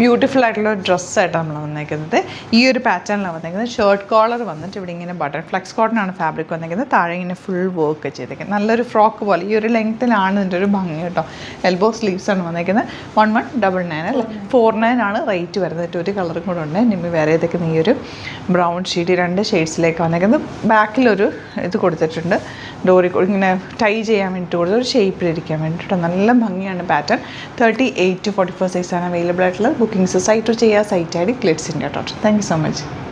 Beautiful ആയിട്ടുള്ള ഡ്രസ്സായിട്ടാണ് നമ്മൾ വന്നേക്കുന്നത്. ഈ ഒരു പാറ്റേണിലാണ് വന്നേക്കുന്നത്. ഷർട്ട് കോളർ വന്നിട്ട് ഇവിടെ ഇങ്ങനെ ബട്ടൺ ഫ്ലെക്സ് കോട്ടൺ ആണ് ഫാബ്രിക് വന്നേക്കുന്നത്. താഴെ ഇങ്ങനെ ഫുൾ വർക്ക് ചെയ്തേക്കുന്നത്. നല്ലൊരു ഫ്രോക്ക് പോലെ ഈ ഒരു ലെങ്ത്തിലാണ് ഇതിൻ്റെ ഒരു ഭംഗി കേട്ടോ. എൽബോ സ്ലീവ്സ് ആണ് വന്നേക്കുന്നത്. 1199 അല്ലേ, 49 ആണ് റേറ്റ് വരുന്നത്. ഒരു കളറും കൂടെ ഉണ്ട്. നിമ്മി വേറെ ഏതൊക്കെ ഈ ഒരു ബ്രൗൺ ഷീറ്റ് 2 ഷെയ്ഡ്സിലേക്ക് വന്നേക്കുന്നത്. ബാക്കിലൊരു ഇത് കൊടുത്തിട്ടുണ്ട്, ഡോറി ഇങ്ങനെ ടൈ ചെയ്യാൻ വേണ്ടിയിട്ട് കൊടുത്ത് ഒരു ഷേപ്പിലിരിക്കാൻ വേണ്ടിയിട്ട് നല്ല ഭംഗിയാണ് പാറ്റേൺ. 38 to 44 സൈസാണ് അവൈലബിൾ ആയിട്ടുള്ളത്. ബുക്കിംഗ്സ് സൈറ്റ് ചെയ്യുക. Site I D glitz India. Thank you so much.